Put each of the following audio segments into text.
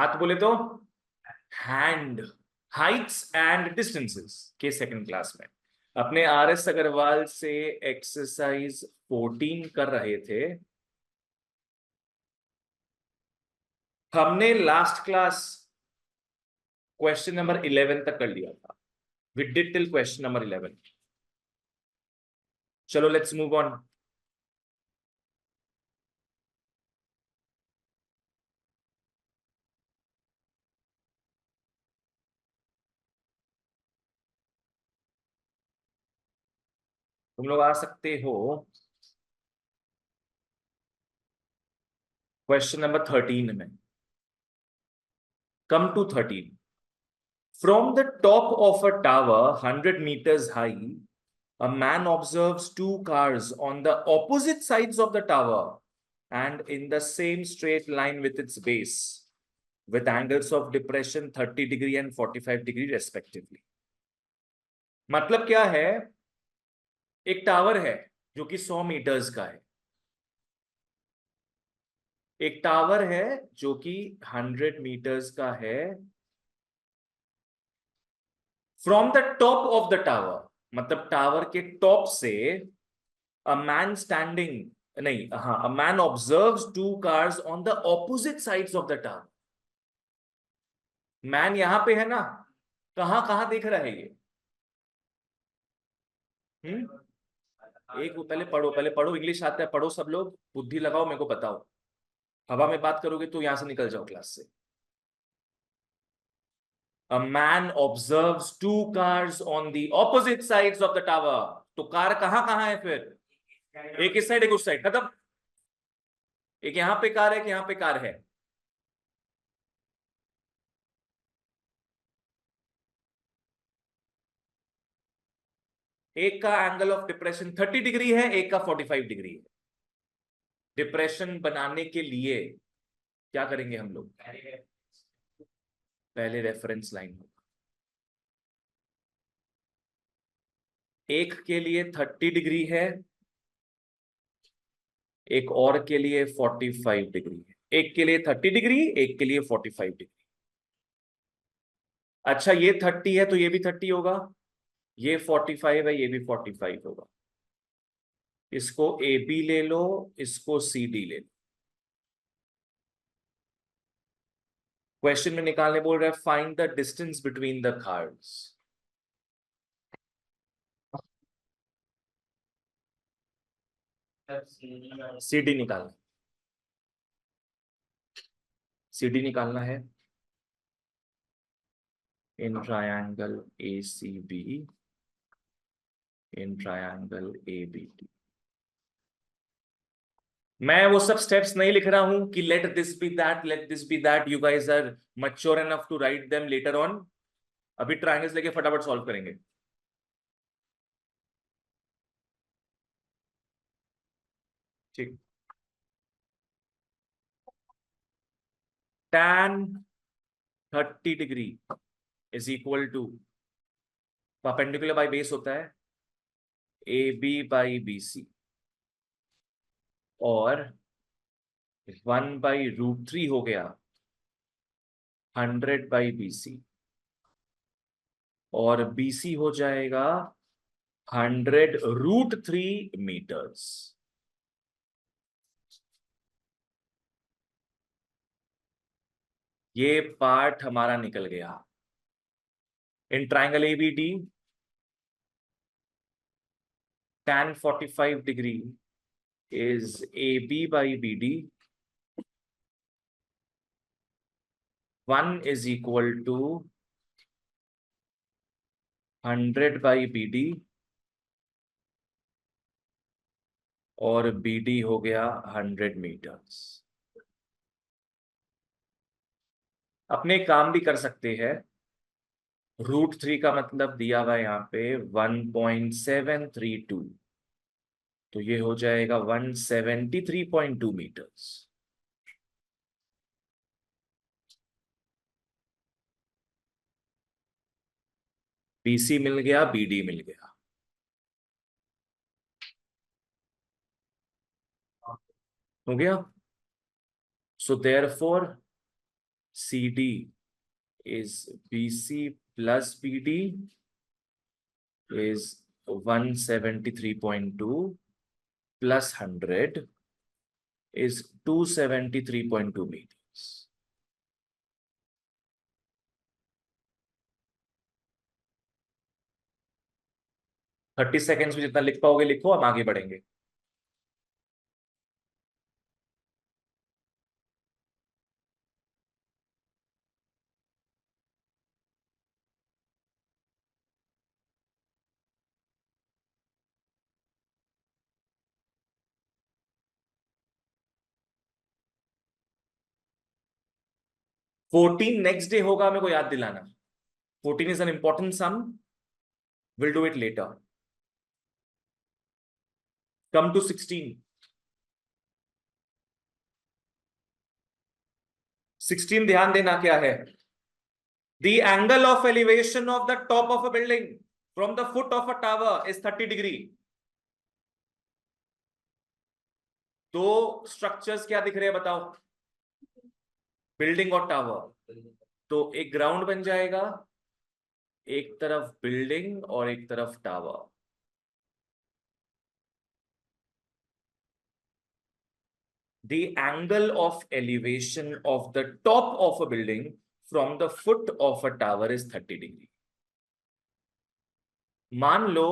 हाथ बोले तो हैंड, हाइट्स एंड डिस्टेंसेस के सेकंड क्लास में अपने RS अग्रवाल से एक्सरसाइज 14 कर रहे थे। हमने लास्ट क्लास क्वेश्चन नंबर 11 तक कर लिया था। We did till question number 11। चलो लेट्स मूव ऑन। तुम लोग आ सकते हो क्वेश्चन नंबर 13 में। Come to 13। From the top of a tower 100 meters high, a man observes two cars on the opposite sides of the tower and in the same straight line with its base, with angles of depression 30 degree and 45 degree respectively. मतलब क्या है? एक tower है जो कि 100 metres का है। एक टावर है जो कि 100 मीटर्स का है। From the top of the tower मतलब टावर के टॉप से a man standing नहीं, हाँ, a man observes two cars on the opposite sides of the tower. Man यहां पे है ना, कहां कहां देख रहा है ये? एक पहले पढ़ो, इंग्लिश आता है, पढ़ो सब लोग, बुद्धि लगाओ, मेरे को बताओ। हवा में बात करोगे तो यहां से निकल जाओ क्लास से। A man observes two cars on the opposite sides of the tower. तो कार कहां कहां है फिर? एक इस साइड एक उस साइड, खत्म। एक यहां पे कार है, कि यहां पे कार है। एक का एंगल ऑफ डिप्रेशन 30 डिग्री है, एक का 45 डिग्री है। डिप्रेशन बनाने के लिए क्या करेंगे हम लोग? पहले रेफरेंस लाइन होगा। एक के लिए 30 डिग्री है, एक और के लिए 45 डिग्री है। एक के लिए 30 डिग्री, एक के लिए 45 डिग्री। अच्छा, ये 30 है तो ये भी 30 होगा, ये 45 है, ये भी 45 होगा। इसको AB ले लो, इसको CD ले लो। क्वेश्चन में निकालने बोल रहा है, find the distance between the cards. CD निकालना, CD निकालना है। In triangle ACB, in triangle ABD। मैं वो सब स्टेप्स नहीं लिख रहा हूं कि let this be that, let this be that. You guys are mature enough to write them later on. अभी ट्रायंगल्स लेके फटाफट सॉल्व करेंगे। ठीक। tan 30 degree is equal to, perpendicular by base होता है, AB बाई BC, और 1/√3 हो गया 100 बाई BC, और BC हो जाएगा 100√3 मीटर्स। ये पार्ट हमारा निकल गया। In triangle ABD, tan 45 degree is AB by BD. 1 is equal to 100 by BD, और BD हो गया 100 मीटर्स। अपने काम भी कर सकते हैं। √3 का मतलब दिया हुआ है यहाँ पे 1.732, तो ये हो जाएगा 173.2 मीटर्स। BC मिल गया, BD मिल गया। हो गया। So therefore CD is BC plus BD is 173.2 plus 100 is 273.2 meters. Thirty seconds में जितना लिख पाओगे लिखो, हम आगे बढ़ेंगे। फोर्टीन नेक्स्ट डे होगा, मेरे को याद दिलाना। 14 is an important sum. We'll do it later. Come to 16. 16 ध्यान देना क्या है। The angle of elevation of the top of a building from the foot of a tower is 30 degree. दो स्ट्रक्चर्स क्या दिख रहे हैं बताओ, बिल्डिंग और टावर। तो एक ग्राउंड बन जाएगा, एक तरफ बिल्डिंग और एक तरफ tower. The angle of elevation of the top of a building from the foot of a tower is 30 degree. मान लो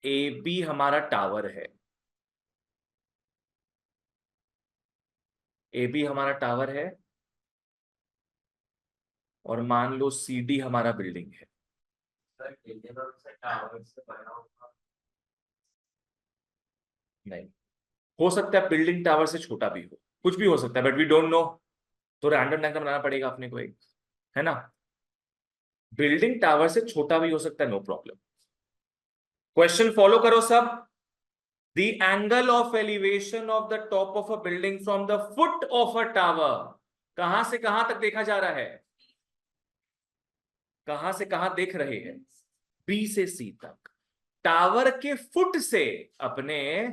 ए बी हमारा टावर है, ए बी हमारा टावर है, और मान लो सी डी हमारा बिल्डिंग है। नहीं, हो सकता है बिल्डिंग टावर से छोटा भी हो, कुछ भी हो सकता है, बट वी डोंट नो। तो रैंडम डायग्राम बनाना पड़ेगा अपने को एक, है ना। बिल्डिंग टावर से छोटा भी हो सकता है, नो प्रॉब्लम। क्वेश्चन फॉलो करो सब। The angle of elevation of the top of a building from the foot of a tower, कहां से कहां तक देखा जा रहा है, कहां से कहां देख रहे हैं, बी से सी तक। टावर के फुट से अपने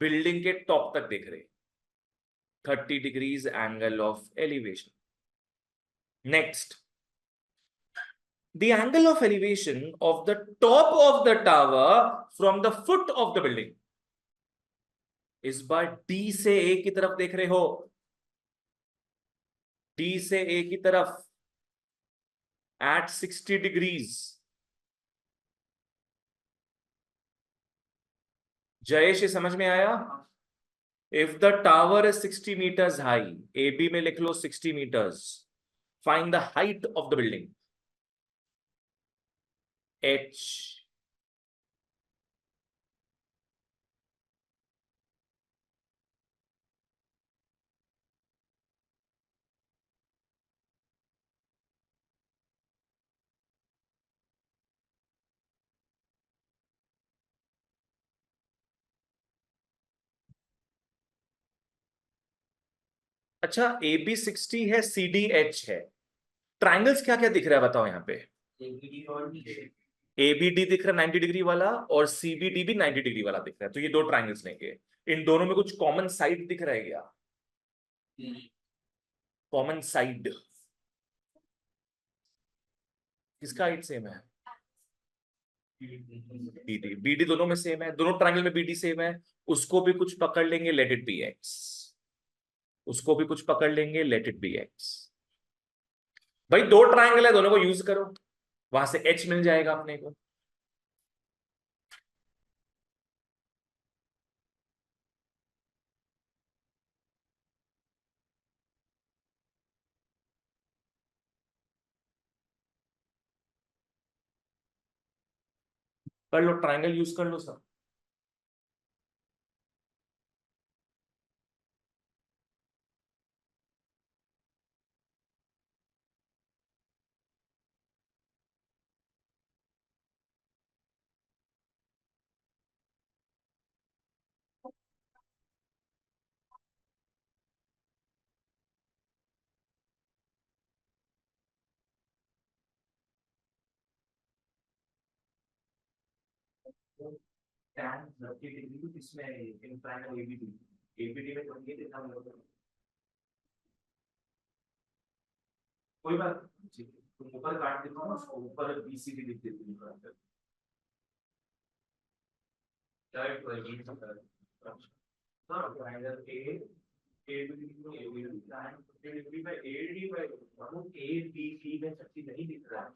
बिल्डिंग के टॉप तक देख रहे हैं, 30 degrees angle of elevation. Next, the angle of elevation of the top of the tower from the foot of the building, इस बार डी से ए की तरफ देख रहे हो, डी से ए की तरफ at 60 degrees। जयेश, ये समझ में आया। If the tower is 60 meters high, A B में लिख लो 60 meters, find the height of the building, H. अच्छा, ए बी 60 है, सी डी एच है। ट्राइंगल्स क्या क्या दिख रहा है बताओ यहाँ पे। ए बी डी दिख रहा है 90 डिग्री वाला, और सी बी डी भी 90 डिग्री वाला दिख रहा है। तो ये दो ट्राइंगल्स लेंगे, इन दोनों में कुछ कॉमन साइड दिख रहा है क्या, कॉमन साइड, किसका हाइट सेम है, बीडी। बीडी दोनों में सेम है, दोनों ट्रायंगल में बीडी सेम है। उसको भी कुछ पकड़ लेंगे, लेट इट बी एक्स। उसको भी कुछ पकड़ लेंगे, लेट इट बी एक्स। भाई दो ट्रायंगल है, दोनों को यूज करो, वहां से एच मिल जाएगा अपने को। कर लो, ट्रायंगल यूज कर लो सब। tan 30 डिग्री इसमें इन ट्रायंगल एबीडी, एबीडी में 28 कितना होगा, कोई बात नहीं, तुम ऊपर काट देता हूँ, ऊपर बीसीडी लिख देती हूँ। डायरेक्ट triangle ABD में AD में ABD में शक्ति नहीं दिख रहा है।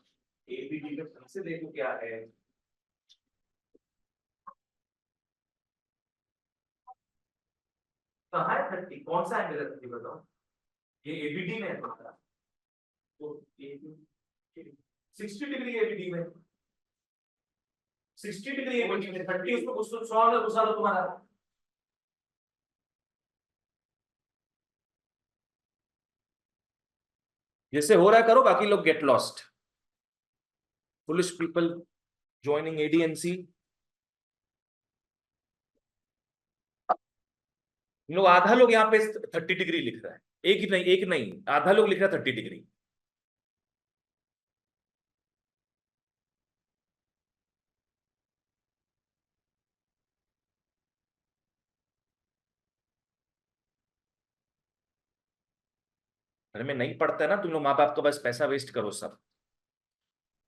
ABD में सबसे देखो क्या है, कहाँ है 30, कौन सा एंगल है 30 बताओ। ये ABD में है तुम्हारा, तो 60 डिग्री ABD में, 60 डिग्री ABD में 30, उसमें कुछ 100 में घुसा दो तुम्हारा। जैसे हो रहा है करो, बाकी लोग get lost. Foolish people joining ADNC। लोग आधा लोग यहाँ पे 30 डिग्री लिख रहा है, एक नहीं आधा लोग लिख रहा है 30 डिग्री। घर में नहीं पढ़ता है ना तुम लोग, माँ बाप का बस पैसा वेस्ट करो सब,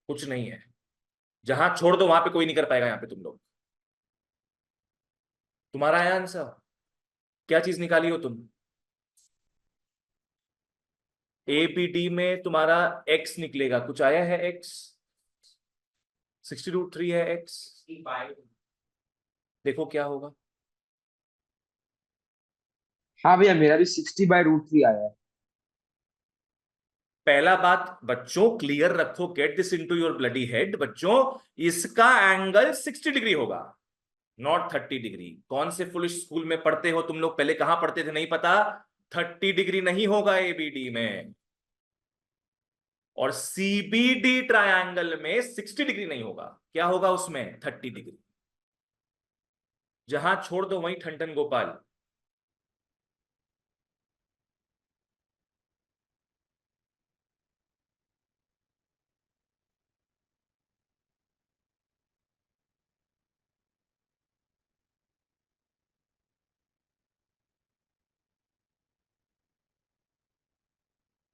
कुछ नहीं है। जहां छोड़ दो वहां पे कोई नहीं कर पाएगा, यहाँ पे तुम लोग। तुम्हारा है आंसर, क्या चीज निकाली हो तुम। ABD में तुम्हारा x निकलेगा, कुछ आया है x, 60√3 है x। देखो क्या होगा। हाँ भैया, मेरा भी 60/√3 आया है। पहला बात बच्चों क्लियर रखो, get this into your bloody head बच्चों, इसका एंगल 60 डिग्री होगा, नॉट 30 डिग्री। कौन से फुलिश स्कूल में पढ़ते हो तुम लोग, पहले कहां पढ़ते थे नहीं पता। 30 डिग्री नहीं होगा ABD में, और CBD ट्रायंगल में 60 डिग्री नहीं होगा। क्या होगा उसमें, 30 डिग्री। जहां छोड़ दो वहीं ठंडन गोपाल।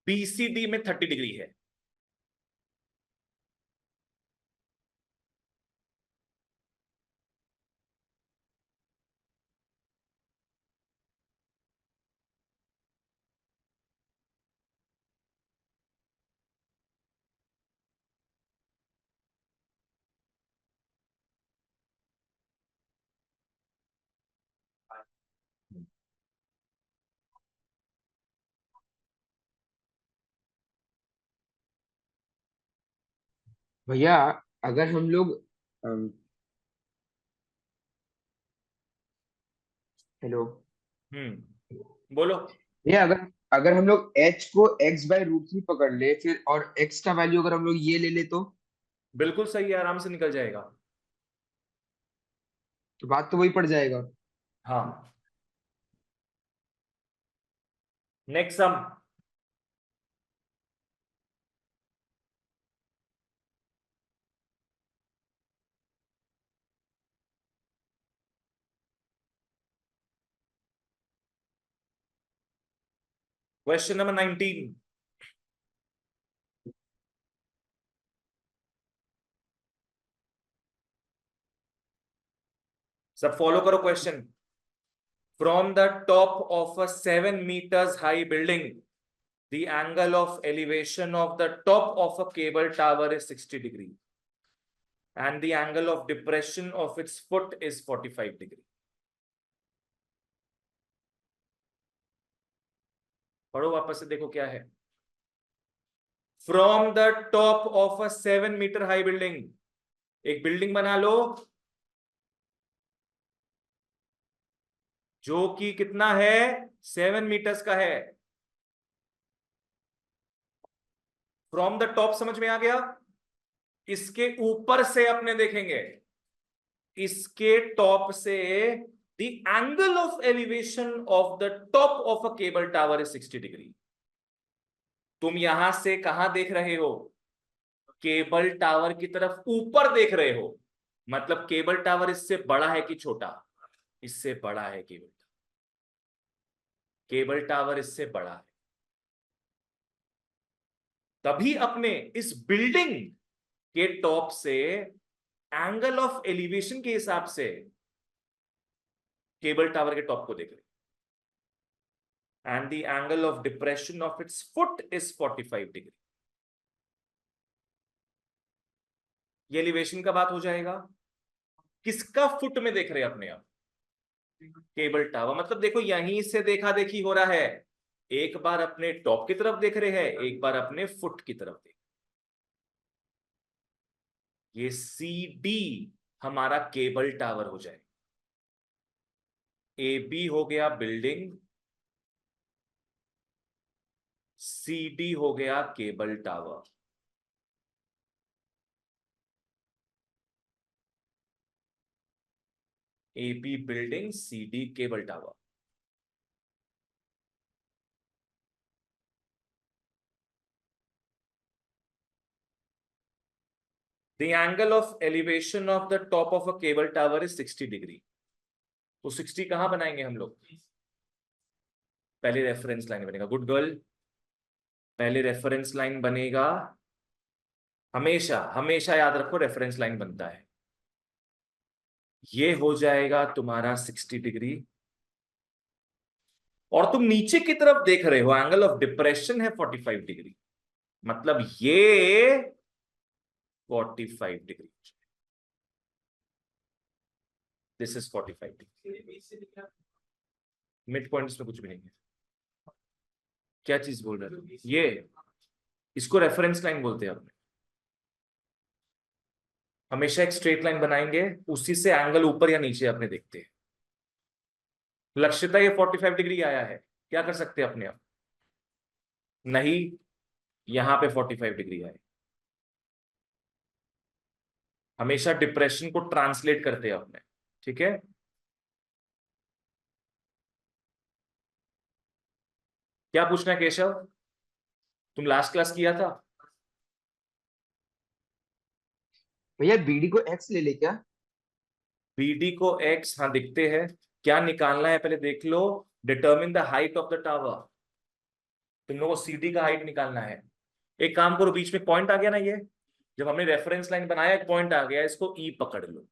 BCD में 30 डिग्री है। भैया, अगर हम लोग हेलो बोलो। भैया, अगर अगर हम लोग h को x/√3 पकड़ ले, फिर और x का वैल्यू अगर हम लोग ये ले ले बिल्कुल सही है, आराम से निकल जाएगा। तो बात तो वही पड़ जाएगा। हाँ, नेक्स्ट सम। Question number 19। सब फॉलो करो question. From the top of a 7 meters high building, the angle of elevation of the top of a cable tower is 60 degree and the angle of depression of its foot is 45 degree. पढ़ो वापस से, देखो क्या है। From the top of a 7 meter high building, एक building बना लो जो कि कितना है, 7 meters का है। फ्रॉम द टॉप समझ में आ गया। इसके ऊपर से अपने देखेंगे, इसके टॉप से the angle of elevation of the top of a cable tower is 60 degree. तुम यहां से कहां देख रहे हो, केबल टावर की तरफ ऊपर देख रहे हो, मतलब केबल टावर इससे बड़ा है कि छोटा, इससे बड़ा है केबल, केबल टावर इससे बड़ा है। तभी अपने इस बिल्डिंग के टॉप से एंगल ऑफ एलिवेशन के हिसाब से केबल टावर के टॉप को देख रहे, and the angle of depression of its foot is 45 degree. ये एलिवेशन का बात हो जाएगा। किसका फुट में देख रहे हैं अपने आप? Cable tower. मतलब देखो यहीं से देखा देखी हो रहा है, एक बार अपने टॉप की तरफ देख रहे हैं, एक बार अपने फुट की तरफ देख। ये सी डी हमारा केबल टावर हो जाए। ए बी हो गया बिल्डिंग, सी डी हो गया cable tower. A B building, C D cable tower. The angle of elevation of the top of a cable tower is 60 degree. तो 60 कहां बनाएंगे हम लोग? पहले रेफरेंस लाइन बनेगा, गुड गर्ल। पहले रेफरेंस लाइन बनेगा, हमेशा हमेशा याद रखो रेफरेंस लाइन बनता है। ये हो जाएगा तुम्हारा 60 डिग्री, और तुम नीचे की तरफ देख रहे हो, एंगल ऑफ डिप्रेशन है 45 डिग्री, मतलब ये 45 degree, this is 45 degree. Mid point इसमें कुछ भी नहीं है। क्या चीज बोल रहे हो? ये इसको रेफरेंस लाइन बोलते हैं अपने। हमेशा एक स्ट्रेट लाइन बनाएंगे, उसी से एंगल ऊपर या नीचे अपने देखते हैं। लक्ष्यता ये 45 डिग्री आया है, क्या कर सकते हैं अपने आप? नहीं, यहां पे 45 डिग्री आए। हमेशा डिप्रेशन को ट्रांसलेट करते हैं अपने, ठीक है। क्या पूछना है केशव? तुम लास्ट क्लास किया था? भैया बीडी को एक्स ले ले क्या? बीडी को एक्स, हाँ दिखते हैं। क्या निकालना है पहले देख लो। Determine the height of the tower. तुम लोगों को सीडी का हाइट निकालना है। एक काम करो, बीच में पॉइंट आ गया ना, ये जब हमने रेफरेंस लाइन बनाया एक पॉइंट आ गया, इसको ई पकड़ लो।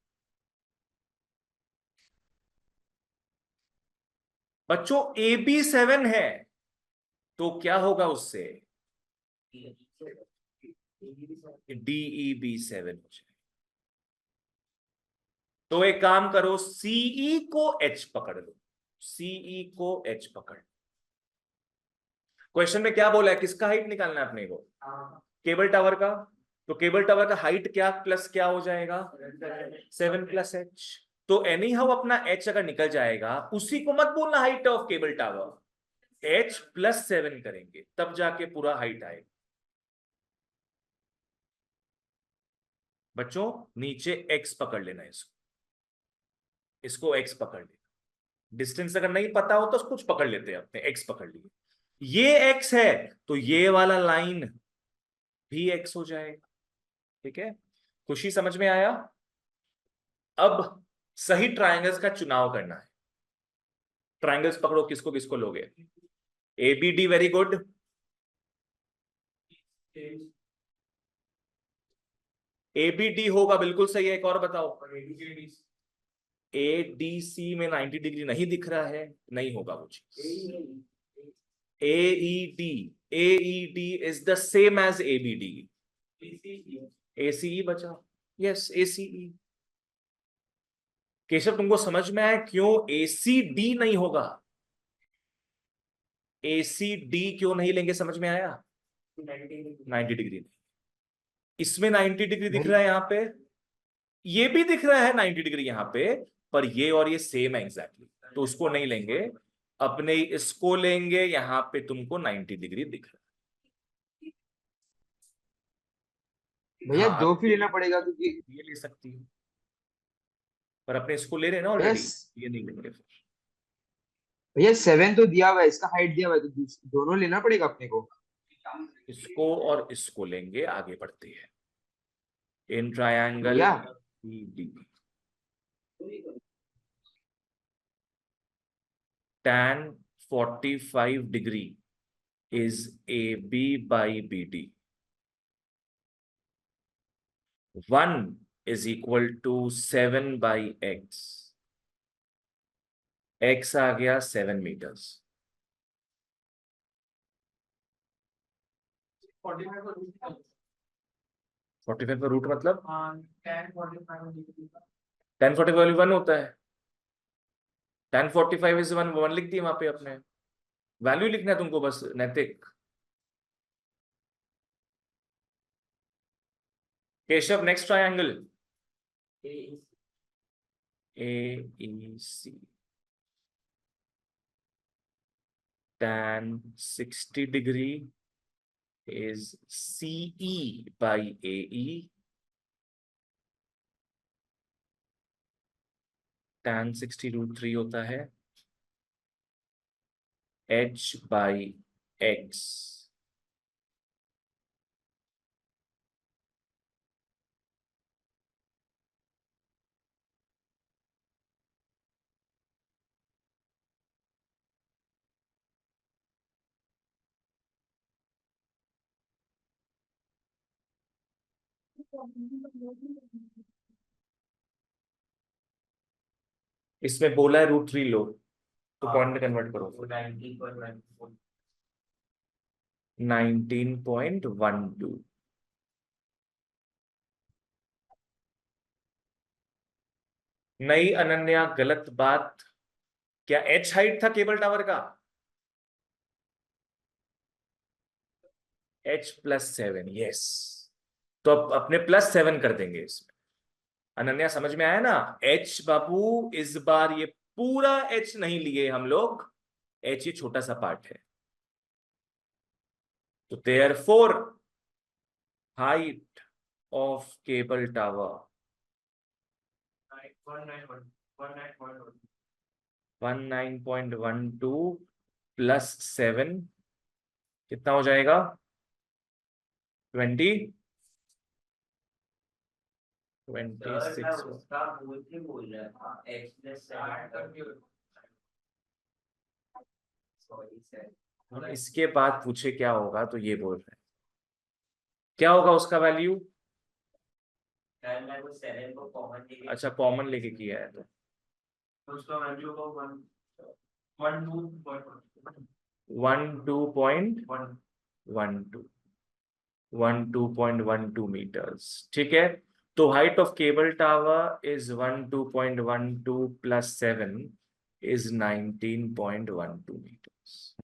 बच्चों ए बी 7 है, तो क्या होगा उससे? डीई बी 7 हो जाए। तो एक काम करो, सीई को एच पकड़ लो, सीई को एच पकड़। क्वेश्चन में क्या बोला है, किसका हाइट निकालना है अपने को? केबल टावर का। तो केबल टावर का हाइट क्या प्लस क्या हो जाएगा? 7 प्लस एच। तो एनी हाउ अपना एच अगर निकल जाएगा, उसी को मत बोलना height of cable tower, H plus 7 करेंगे तब जाके पूरा हाइट आएगा। बच्चों नीचे एक्स पकड़ लेना, इसको इसको एक्स पकड़ लेना। डिस्टेंस अगर नहीं पता हो तो कुछ पकड़ लेते हैं अपने, एक्स पकड़ लिए। ये एक्स है, तो ये वाला लाइन भी एक्स हो जाएगा, ठीक है। खुशी समझ में आया? अब सही ट्रायंगल्स का चुनाव करना है। ट्रायंगल्स पकड़ो, किसको किसको लोगे? A B D, very good. A B D होगा, बिल्कुल सही है। एक और बताओ। ए डी सी में 90 डिग्री नहीं दिख रहा है, नहीं होगा वो चीज। AED, AED is the same as ABD. ACE बचा, यस ACE। केशव तुमको समझ में आया क्यों ACD नहीं होगा? ACD क्यों नहीं लेंगे, समझ में आया? 90 डिग्री। इसमें 90 डिग्री दिख भाई रहा है यहाँ पे, ये भी दिख रहा है 90 डिग्री यहाँ पे, पर ये और ये सेम है एग्जैक्टली, तो उसको नहीं लेंगे। अपने इसको लेंगे, यहाँ पे तुमको 90 डिग्री दिख रहा है। भैया हाँ दो फिर लेना पड़ेगा क्योंकि ये ले सकती है, पर अपने इसको ले रहे हैं ना ऑलरेडी, यस ये नहीं लेंगे फिर। भैया 7 तो दिया हुआ है, इसका हाइट दिया हुआ है, तो दोनों लेना पड़ेगा अपने को। इसको और इसको लेंगे, आगे बढ़ते हैं। इन ट्रायंगल भैया D, tan 45 degree is AB by BD। 1 is equal to 7 by x. x आ गया 7 मीटर्स। 45 का रूट मतलब 1045 1 होता है। 1045 इज 1, 1 लिख दिए वहां पे अपने। वैल्यू लिखना है तुमको बस, नैतिक। Keshav, next triangle AEC, tan 60 degree is CE by AE, tan 60 √3 होता है H by X। इसमें बोला है √3 लो, तो पॉइंट में कन्वर्ट करो। 19.12। नहीं अनन्या, गलत बात। क्या H हाइट था केबल टावर का? H+7, yes. तो अब अपने +7 कर देंगे इसमें। अनन्या समझ में आया ना? H बाबू इस बार ये पूरा H नहीं लिए हम लोग, H ये छोटा सा पार्ट है। तो therefore height of cable tower 19.12 +7 कितना हो जाएगा? 20 26। हम इसके बाद पूछे क्या होगा तो ये बोल रहे हैं, क्या होगा उसका वैल्यू? अच्छा, कॉमन लेके किया है तो उसका वैल्यू होगा 12.12 मीटर्स। ठीक है, तो height of cable tower is 12.12 +7 is 19.12 meters.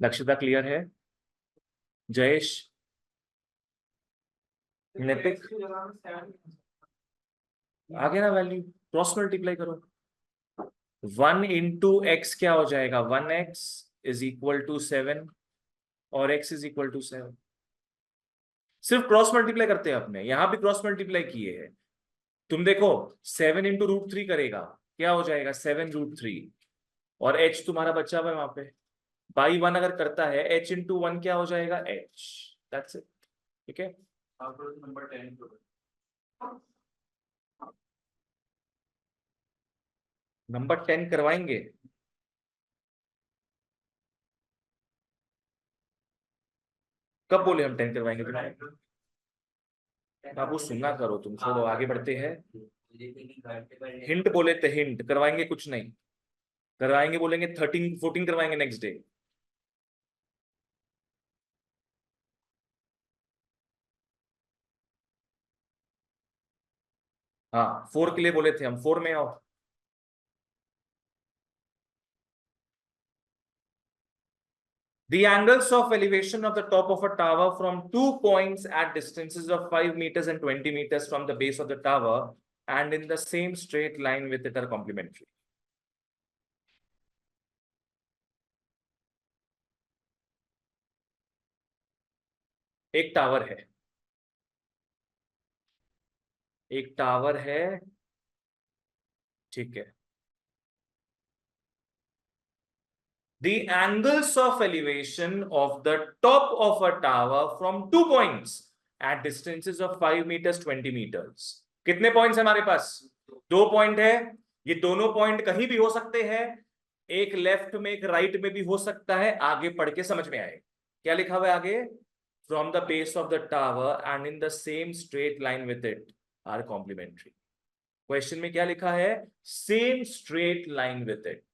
Lakshita clear है? जयेश, नितिक, आगे ना वैल्यू क्रॉस मल्टीप्लाई करो। 1 इंटू एक्स क्या हो जाएगा? 1x इज इक्वल टू 7 और x इज इक्वल टू 7। सिर्फ क्रॉस मल्टीप्लाई करते हैं अपने, यहां भी क्रॉस मल्टीप्लाई किए हैं। तुम देखो 7 इंटू √3 करेगा, क्या हो जाएगा? 7 √3, और h तुम्हारा बच्चा हुआ है वहां पे। बाई 1 अगर करता है, h इंटू 1 क्या हो जाएगा? h। That's it. ठीक है, नंबर 10 नंबर 10 करवाएंगे। कब बोले हम 10 करवाएंगे? बाबू सुनना करो, तुम छोड़ो, आगे बढ़ते हैं। हिंट बोले थे, हिंट करवाएंगे, कुछ नहीं करवाएंगे, बोलेंगे 13 14 करवाएंगे नेक्स्ट डे। हाँ, 4 के लिए बोले थे हम, 4 में आओ। The angles of elevation of the top of a tower from two points at distances of 5 meters and 20 meters from the base of the tower and in the same straight line with it are complementary. एक tower है, एक tower है, ठीक है। The angles of elevation of the top of a tower from two points at distances of 5 meters 20 meters. कितने points हमारे पास? 2 point है, ये दोनों पॉइंट कहीं भी हो सकते हैं, एक लेफ्ट में एक राइट में भी हो सकता है, आगे पढ़ के समझ में आए। क्या लिखा हुआ है आगे? From the base of the tower and in the same straight line with it are complementary. Question में क्या लिखा है? Same straight line with it,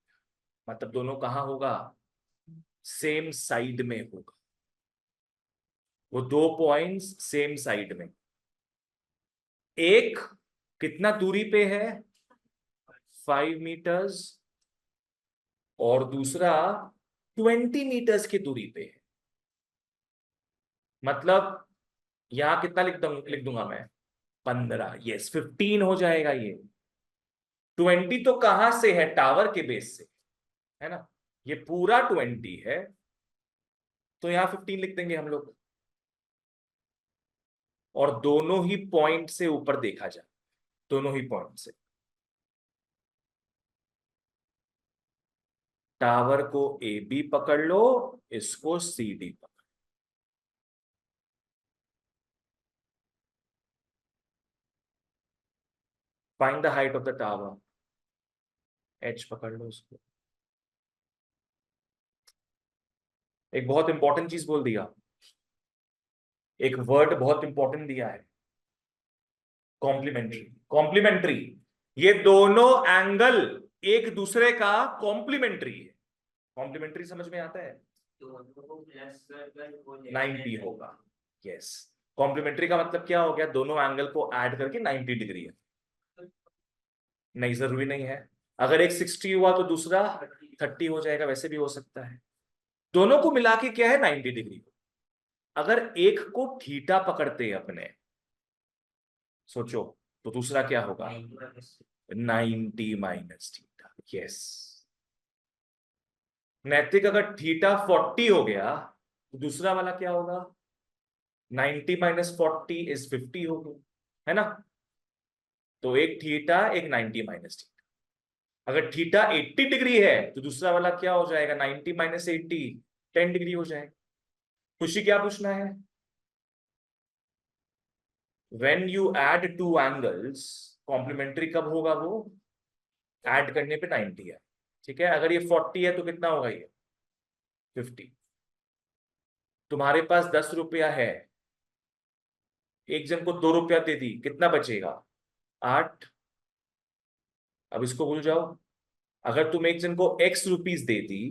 मतलब दोनों कहां होगा? सेम साइड में होगा, वो 2 पॉइंट्स सेम साइड में। एक कितना दूरी पे है? 5 मीटर्स, और दूसरा 20 मीटर्स की दूरी पे है। मतलब यहां कितना लिख दूंगा मैं? 15, यस 15 हो जाएगा ये। 20 तो कहां से है? टावर के बेस से, है ना? ये पूरा 20 है, तो यहां 15 लिख देंगे हम लोग। और दोनों ही पॉइंट से ऊपर देखा जाए, दोनों ही पॉइंट से। टावर को ए बी पकड़ लो, इसको सी डी पकड़। Find the height of the tower, H पकड़ लो उसको। एक बहुत इंपॉर्टेंट चीज बोल दिया, एक वर्ड बहुत इंपॉर्टेंट दिया है, कॉम्प्लीमेंट्री। कॉम्प्लीमेंट्री, ये दोनों एंगल एक दूसरे का कॉम्प्लीमेंट्री है। कॉम्प्लीमेंट्री समझ में आता है? 90 होगा, यस। कॉम्प्लीमेंट्री का मतलब क्या हो गया? दोनों एंगल को ऐड करके 90 डिग्री है। नहीं, जरूरी नहीं है। अगर एक 60 हुआ तो दूसरा 30 हो जाएगा, वैसे भी हो सकता है। दोनों को मिला के क्या है? 90 डिग्री। अगर एक को थीटा पकड़ते हैं अपने, सोचो, तो दूसरा क्या होगा? 90 माइनस थीटा, यस। नैतिक, अगर थीटा 40 हो गया तो दूसरा वाला क्या होगा? 90 माइनस 40 इज 50 हो गया, है ना? तो एक थीटा, एक 90 माइनस थीटा। अगर थीटा 80 डिग्री है तो दूसरा वाला क्या हो जाएगा? 90 माइनस 80, 10 डिग्री हो जाएगा। खुशी, क्या पूछना है? When you add two angles, complementary कब होगा वो? ऐड करने पे 90 है, ठीक है। अगर ये 40 है तो कितना होगा ये? 50। तुम्हारे पास 10 रुपया है, एक जन को 2 रुपया दे दी, कितना बचेगा? 8। अब इसको भूल जाओ। अगर तुम एक जन को एक्स रुपीज दे दी,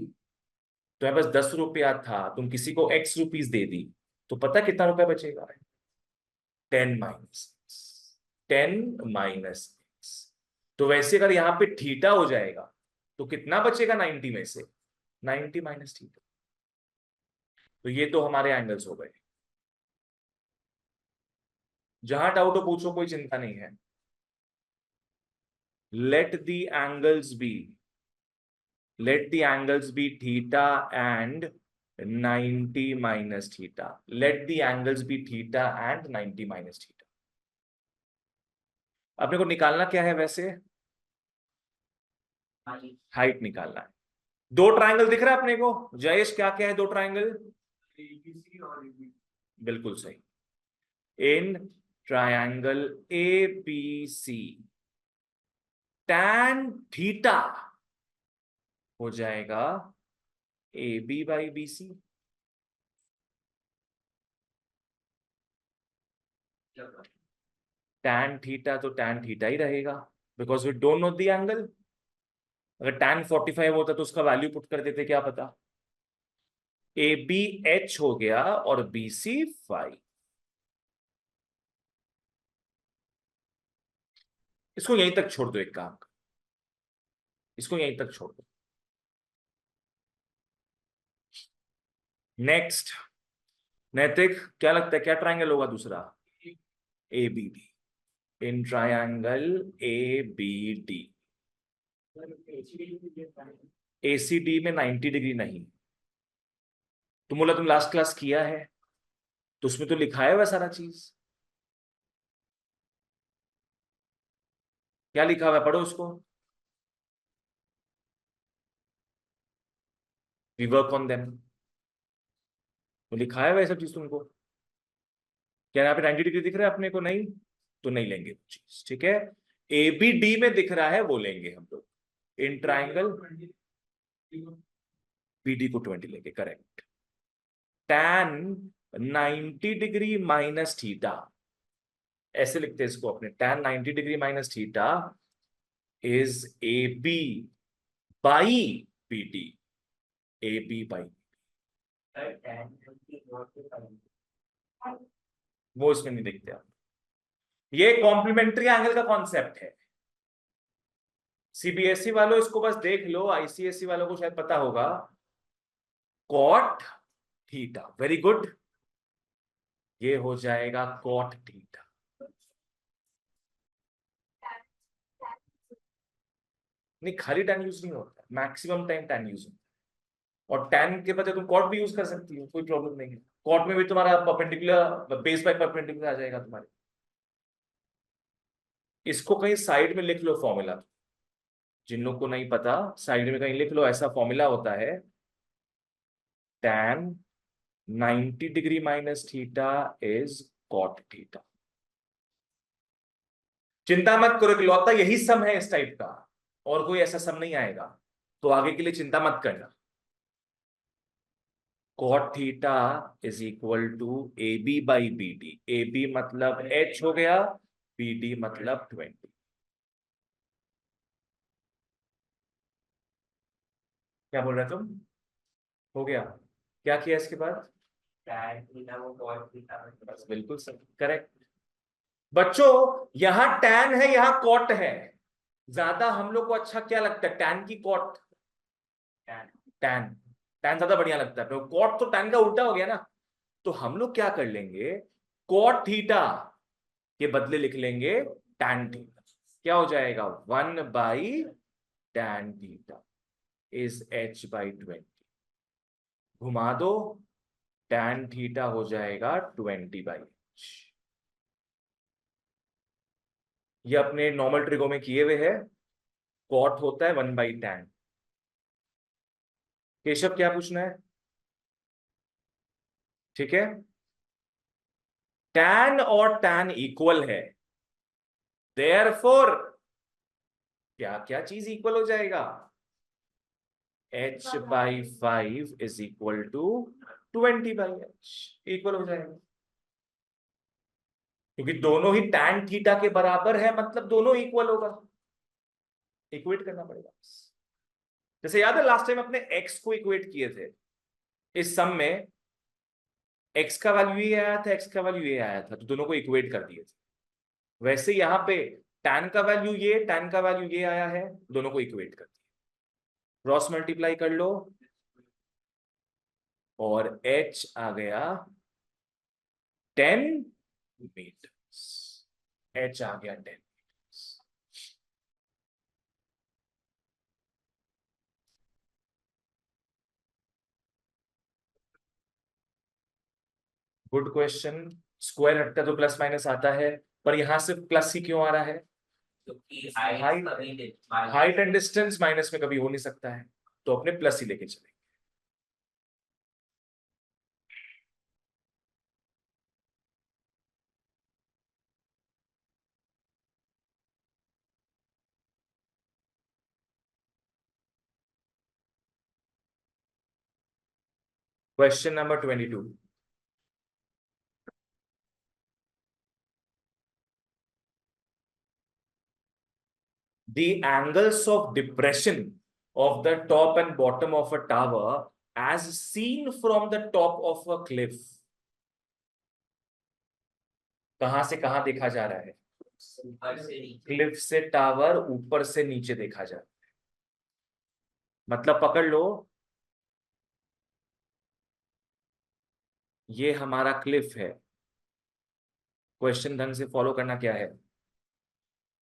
तुम्हारे पास 10 रुपया था, तुम किसी को एक्स रुपीज दे दी, तो पता कितना रुपया बचेगा? 10 माइनस एक्स। तो वैसे अगर यहाँ पे थीटा हो जाएगा तो कितना बचेगा 90 में से? 90 माइनस थीटा। तो ये तो हमारे एंगल्स हो गए। जहां डाउट हो पूछो, कोई चिंता नहीं है। Let the angles be, let the angles be theta and 90 minus theta. Let the angles be theta and 90 minus theta. अपने को निकालना क्या है वैसे? हाइट निकालना है। दो ट्रायंगल दिख रहा है अपने को जयेश? क्या क्या है दो ट्रायंगल? बिल्कुल सही। In triangle A B C, tan theta हो जाएगा A B by B C. tan theta तो tan थीटा ही रहेगा, because we don't know the angle. अगर tan 45 होता तो उसका वैल्यू पुट कर देते, क्या पता। ए बी एच हो गया और बी सी 5। इसको यहीं तक छोड़ दो, एक काम कर, इसको यहीं तक छोड़ दो। नेक्स्ट, नैतिक, क्या लगता है क्या ट्रायंगल होगा दूसरा? A B D. In triangle A B D, A C D में 90 डिग्री नहीं। तुम बोला तुम लास्ट क्लास किया है, तो उसमें तो लिखा है वह सारा चीज। क्या लिखा हुआ है? पढ़ो उसको। वी वर्क ऑन देम, तो लिखा है वह सब चीज तुमको। क्या यहाँ पे 90 डिग्री दिख रहा है अपने को? नहीं, तो नहीं लेंगे वो चीज, ठीक है। ए बी डी में दिख रहा है वो लेंगे हम लोग। इन ट्राइंगल बी डी को 20 लेंगे, correct. tan 90 degree minus theta, ऐसे लिखते हैं इसको अपने, tan 90 degree minus theta is A B by B D, A B by, वो इसमें नहीं देखते आप। ये कॉम्प्लीमेंट्री एंगल का कॉन्सेप्ट है। सीबीएसई वालों इसको बस देख लो, आईसीएसई वालों को शायद पता होगा। कॉट थीटा, वेरी गुड, ये हो जाएगा कॉट थीटा। नहीं, खाली tan यूज नहीं होता, मैक्सिमम टाइम tan यूज होता है। और tan के बजाय तुम कॉट भी यूज कर सकती हो, कोई प्रॉब्लम नहीं है। कॉट में भी तुम्हारा परपेंडिकुलर, बेस बाय परपेंडिकुलर आ जाएगा तुम्हारे। इसको कहीं साइड में लिख लो फॉर्मूला, जिन लोग को नहीं पता साइड में कहीं लिख लो, ऐसा फॉर्मूला होता है tan 90 degree minus theta is cot theta. चिंता मत करो, इकलौता यही सम है इस टाइप का, और कोई ऐसा सम नहीं आएगा, तो आगे के लिए चिंता मत करना। Cot theta is equal to A B by B D, A B मतलब h हो गया, बी डी मतलब 20। क्या बोल रहे तुम? हो गया? क्या किया इसके बाद? बस बिल्कुल सही, करेक्ट। बच्चों यहां tan है, यहां कॉट है, ज्यादा हम लोग को अच्छा क्या लगता है, tan की कॉट? tan, tan ज्यादा बढ़िया लगता है, तो कॉट तो tan का उल्टा हो गया ना। तो हम लोग क्या कर लेंगे, कॉट थीटा के बदले लिख लेंगे tan थीटा। क्या हो जाएगा, 1/tan theta is h by 20। घुमा दो, tan थीटा हो जाएगा 20/h। ये अपने नॉर्मल ट्रिगो में किए हुए है, कॉट होता है 1/tan। केशव क्या पूछना है? ठीक है, tan और tan इक्वल है, देयरफॉर क्या क्या चीज इक्वल हो जाएगा, h/5 is equal to 20/h, equal हो जाएगा। क्योंकि दोनों ही tan थीटा के बराबर है, मतलब दोनों इक्वल होगा, इक्वेट करना पड़ेगा। जैसे याद है लास्ट टाइम अपने x को इक्वेट किए थे, इस सम में x का वैल्यू ये आया था, x का वैल्यू ये आया था, तो दोनों को इक्वेट कर दिए थे। वैसे यहां पे tan का वैल्यू ये, tan का वैल्यू ये आया है, दोनों को इक्वेट कर दिया, क्रॉस मल्टीप्लाई कर लो, और h आ गया 10 मीटर्स, h आ गया 10 मीटर्स। Good question. स्क्वायर हटता तो प्लस माइनस आता है, पर यहां से प्लस ही क्यों आ रहा है? हाइट एंड डिस्टेंस माइनस में कभी हो नहीं सकता है, तो अपने प्लस ही लेके चले। Question number 22। The angles of depression of the top and bottom of a tower as seen from the top of a cliff. कहां से कहां देखा जा रहा है? क्लिफ से टावर ऊपर से नीचे देखा जा रहा है। मतलब पकड़ लो, ये हमारा क्लिफ है। क्वेश्चन ढंग से फॉलो करना क्या है,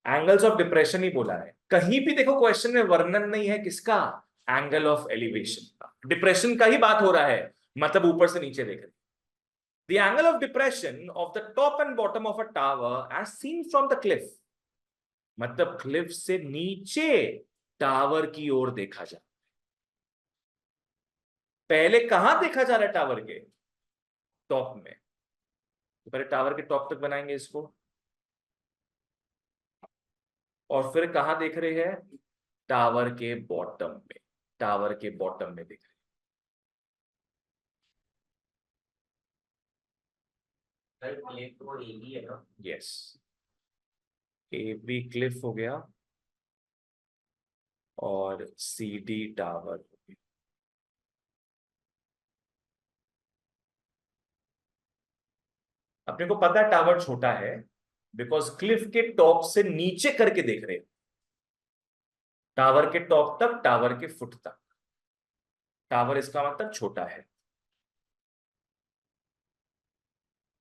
एंगल्स ऑफ डिप्रेशन ही बोला है। कहीं भी देखो क्वेश्चन में वर्णन नहीं है किसका, एंगल ऑफ एलिवेशन का, डिप्रेशन का ही बात हो रहा है, मतलब ऊपर से नीचे देख रहे। The angle of depression of the top and bottom of a tower as seen from the cliff, मतलब क्लिफ से नीचे टावर की ओर देखा जा। पहले कहां देखा जा रहा है टावर के? टॉप में। तो पहले टावर के टॉप तक बनाएंगे इसको, और फिर कहाँ देख रहे हैं? टावर के बॉटम में, टावर के बॉटम में देख रहे हैं। यस, ए बी क्लिफ हो गया और सी डी टावर हो गया। अपने को पता है टावर छोटा है, बिकॉज क्लिफ के टॉप से नीचे करके देख रहे हैं, टावर के टॉप तक, टावर के फुट तक। टावर इसका मतलब छोटा है।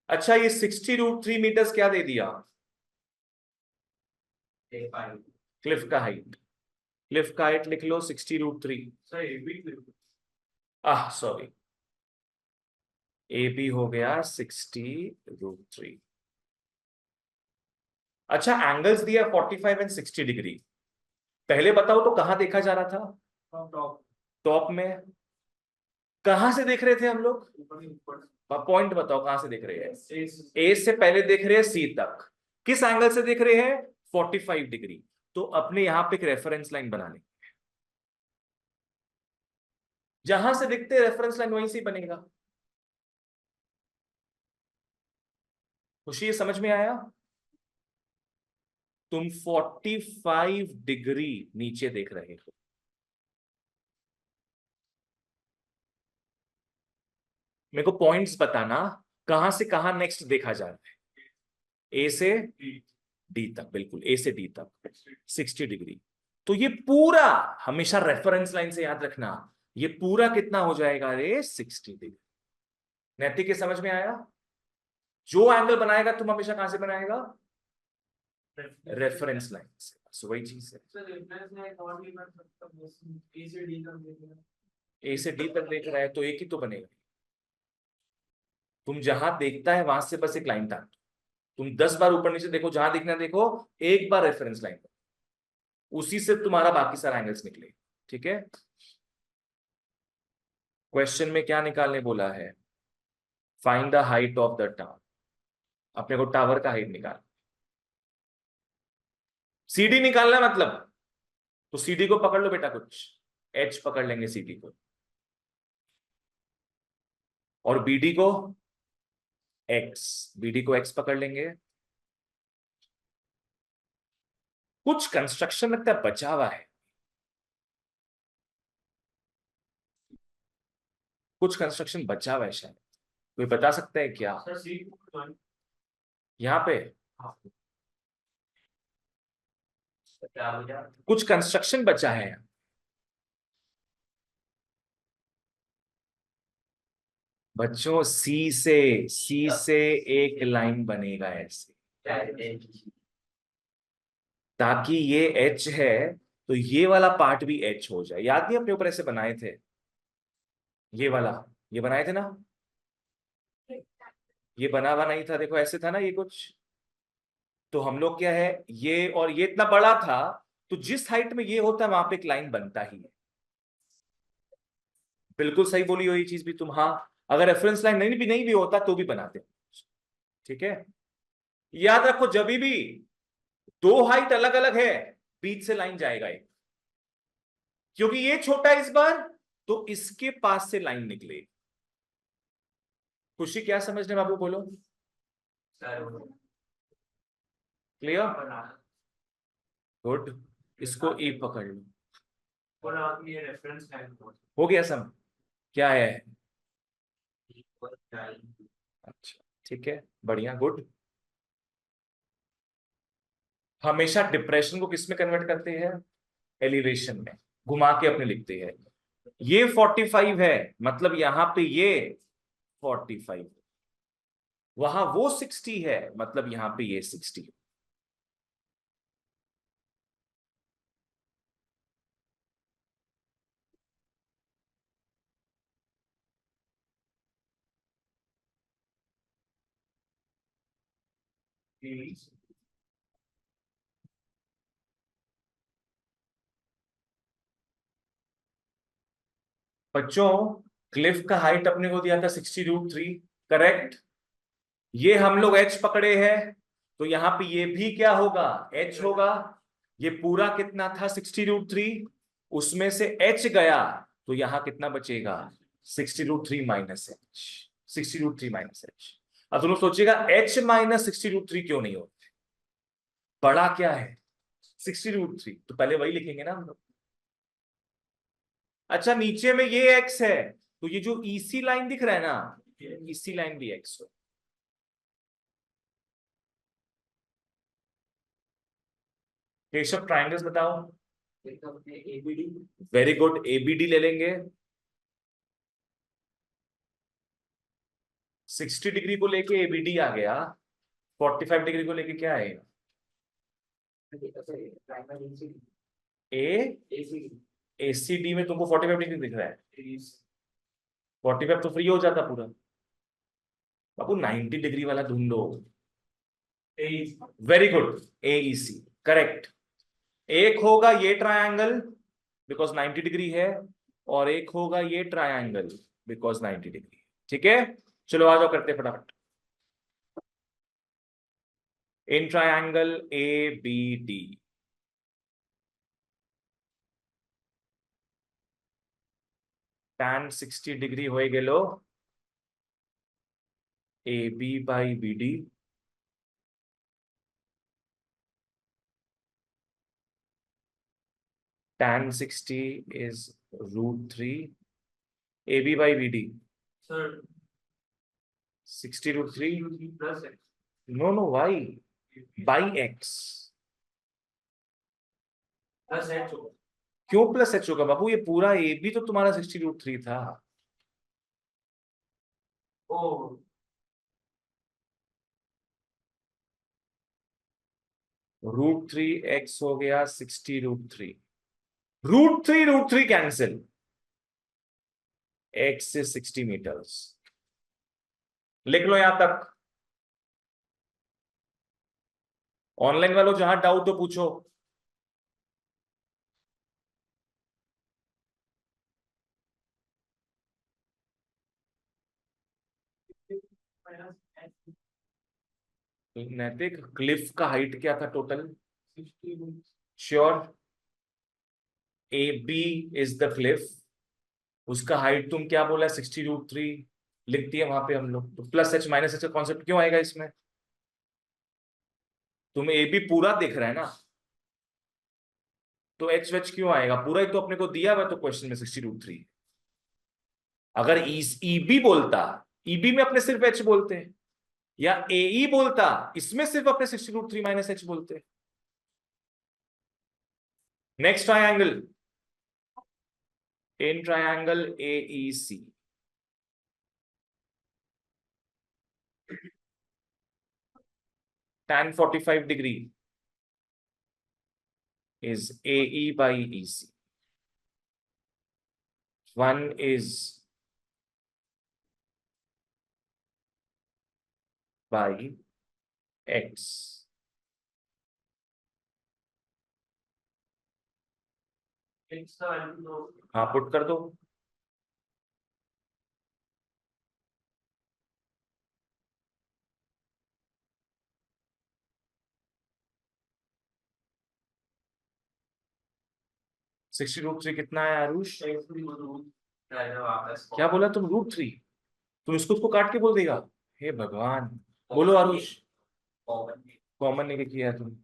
अच्छा, ये 60√3 मीटर्स क्या दे दिया? क्लिफ का हाइट। क्लिफ का हाइट लिख लो 60√3। सॉरी, ए बी हो गया 60√3। अच्छा, एंगल्स दिया 45 एंड 60 डिग्री। पहले बताओ तो कहां देखा जा रहा था? टॉप। टॉप में। कहां से देख रहे थे हम लोग? पॉइंट बताओ, कहां से देख रहे हैं? ए से पहले देख रहे हैं सी तक। किस एंगल से देख रहे हैं? 45 डिग्री। तो अपने यहां पे एक रेफरेंस लाइन बना लें। जहां से दिखते रेफरेंस लाइन वहीं से बनेगा। खुशी, ये समझ में आया? तुम 45 डिग्री नीचे देख रहे हो। मेरे को पॉइंट्स बताना, कहां से कहां नेक्स्ट देखा जा रहा है। ए से डी तक, बिल्कुल ए से डी तक 60 डिग्री। तो ये पूरा हमेशा रेफरेंस लाइन से याद रखना, ये पूरा कितना हो जाएगा रे? 60 डिग्री। नैतिक, ये समझ में आया? जो एंगल बनाएगा तुम हमेशा कहां से बनाएगा? रेफरेंस लाइन से। बस वही चीज है। ए से डी तक देख रहा है तो एक ही तो बनेगा। तुम जहां देखता है वहां से बस एक लाइन टान। तुम 10 बार ऊपर नीचे देखो, जहां दिखना देखो, एक बार रेफरेंस लाइन, उसी से तुम्हारा बाकी सारा एंगल्स निकले। ठीक है? क्वेश्चन में क्या निकालने बोला है? Find the height of the tower. अपने को टावर का हाइट निकाल, सीडी निकालना मतलब, तो सीडी को पकड़ लो बेटा, कुछ एच पकड़ लेंगे सीडी को, और बीडी को एक्स, बीडी को एक्स पकड़ लेंगे। कुछ कंस्ट्रक्शन लगता है बचा हुआ है, कुछ कंस्ट्रक्शन बचा हुआ है शायद। कोई बता सकता है क्या? यहाँ पे कुछ कंस्ट्रक्शन बचा है। बच्चों, सी से एक लाइन बनेगा ऐसे, ताकि ये एच है तो ये वाला पार्ट भी एच हो जाए। याद नहीं अपने ऊपर ऐसे बनाए थे? ये वाला, ये बनाए थे ना? ये बना हुआ नहीं था, देखो ऐसे था ना ये कुछ। तो हम लोग क्या है, ये और ये इतना बड़ा था, तो जिस हाइट में ये होता है वहां पे एक लाइन बनता ही है। बिल्कुल सही बोली हो ये चीज भी तुम। हाँ, अगर रेफरेंस लाइन नहीं भी होता तो भी बनाते। ठीक है? याद रखो, जब भी दो हाइट अलग अलग है, बीच से लाइन जाएगा एक, क्योंकि ये छोटा है इस बार, तो इसके पास से लाइन निकलेगी। खुशी, क्या समझने बाबू, बोलो। क्लियर? गुड। इसको ई पकड़ लो। हो गया सम? क्या है? अच्छा, ठीक है, बढ़िया, गुड। हमेशा डिप्रेशन को किस में कन्वर्ट करते हैं? एलिवेशन में। घुमा के अपने लिखते हैं। ये 45 है, मतलब यहां पे ये 45, वहां वो 60 है, मतलब यहां पे ये 60। बच्चों, क्लिफ का हाइट अपने को दिया था 60√3, करेक्ट? ये हम लोग एच पकड़े हैं, तो यहां पे ये भी क्या होगा? एच होगा। ये पूरा कितना था 60√3, उसमें से h गया तो यहां कितना बचेगा 60√3 माइनस एच, 60√3 माइनस एच। अब तुम लोग सोचिएगा h माइनस 60√3 क्यों नहीं हो, बड़ा क्या है 60√3, तो पहले वही लिखेंगे ना हम लोग। अच्छा नीचे में ये x है, तो ये जो EC लाइन दिख रहा है ना, EC लाइन भी x हो। केशव ट्राइंगल्स बताओ। वेरी गुड, एबीडी ले लेंगे। 60 डिग्री को लेके एबीडी आ गया, 45 डिग्री को लेके क्या आएगा ए, एसीडी में तुमको 45 डिग्री दिख रहा है, 45 तो फ्री हो जाता पूरा। बाबू 90 डिग्री वाला ढूंढो। Very good, AEC correct. एक होगा ये ट्रायंगल बिकॉज 90 डिग्री है, और एक होगा ये ट्रायंगल बिकॉज 90 डिग्री। ठीक है, चलो आ जाओ करते हैं फटाफट। In triangle A B D, tan 60 degree हो गेलो A B by B D, tan 60 is √3 A B by B D, 60√3 no no Y by X. क्यों प्लस एच होगा बाबू, ये पूरा ए बी तो तुम्हारा 60√3 था। √3 x हो गया 60√3, √3 कैंसिल, x से 60 मीटर्स। लिख लो यहां तक। ऑनलाइन वालों जहां डाउट तो पूछो। नैतिक, क्लिफ का हाइट क्या था total, sure, A B is the cliff, उसका हाइट तुम क्या बोला 60√3, लिख दिया वहां पे हम लोग। तो प्लस एच माइनस एच का कॉन्सेप्ट क्यों आएगा इसमें, तुम्हें ए बी पूरा दिख रहा है ना, तो एच वेच क्यों आएगा, पूरा ही तो अपने को दिया हुआ है तो क्वेश्चन में 60√3। अगर ईबी बोलता, ईबी में अपने सिर्फ एच बोलते हैं, या एई बोलता इसमें सिर्फ अपने 60√3 माइनस एच बोलते। Next triangle, in triangle AEC, tan 45 degree is AE by EC. One is by X. हाँ पुट कर दो। सिक्सटी रूट थ्री कितना है आरुष, क्या बोला तुम √3, तुम इसको काट के बोल देगा, हे भगवान। बोलो आरुष, कॉमन लेके किया है तुम।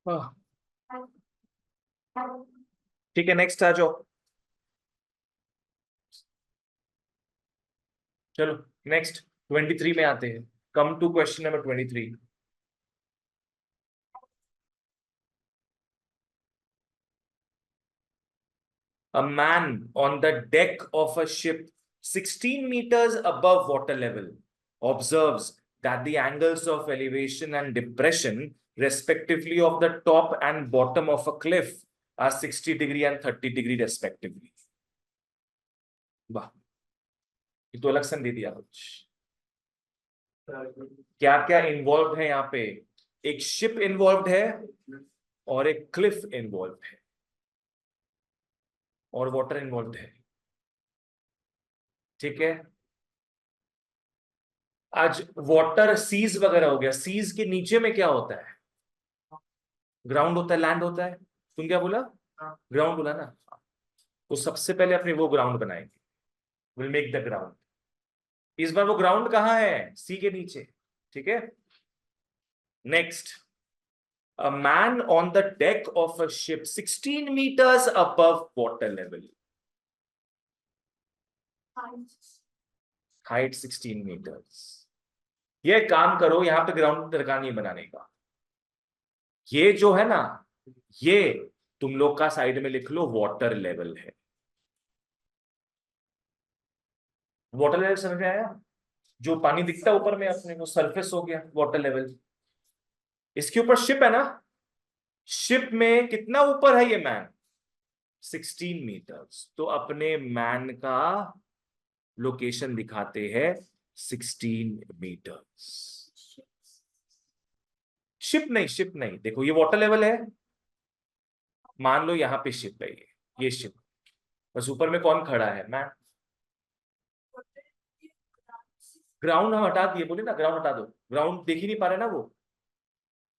हाँ, ठीक है नेक्स्ट आ जाओ। चलो नेक्स्ट 23 में आते हैं। Come to question number 23। A man on the deck of a ship 16 meters above water level observes that the angles of elevation and depression, respectively, of the top and bottom of a cliff are 60 degree and 30 degree, respectively. वाह, ये तो अलग सन दे दिया कुछ। क्या क्या involve है यहाँ पे? एक शिप इन्वॉल्व है और एक क्लिफ इन्वॉल्व है और वाटर इन्वॉल्व है। ठीक है, आज वाटर सीज वगैरह हो गया। सीज के नीचे में क्या होता है? ग्राउंड होता है, लैंड होता है। तुम क्या बोला? ग्राउंड बोला ना। तो सबसे पहले अपने वो ग्राउंड बनाएंगे, विल मेक द ग्राउंड। इस बार वो ग्राउंड कहाँ है? सी के नीचे। ठीक है, next. A man on the deck of a ship 16 meters above water level. Height 16 meters. ये काम करो, यहां पे ग्राउंड दरकार नहीं बनाने का। ये जो है ना, ये तुम लोग का साइड में लिख लो वाटर लेवल है। वाटर लेवल समझ में आया? जो पानी दिखता है ऊपर में अपने को, सरफेस हो गया वाटर लेवल। इसके ऊपर शिप है ना, शिप में कितना ऊपर है ये मैन? 16 मीटर्स। तो अपने मैन का लोकेशन दिखाते हैं 16 मीटर्स। शिप नहीं, शिप नहीं, देखो ये वाटर लेवल है, मान लो यहाँ पे शिप है, ये शिप, बस ऊपर में कौन खड़ा है? मैन। ग्राउंड हम हटा दिए, बोले ना ग्राउंड हटा दो। ग्राउंड देख ही नहीं पा रहे ना वो।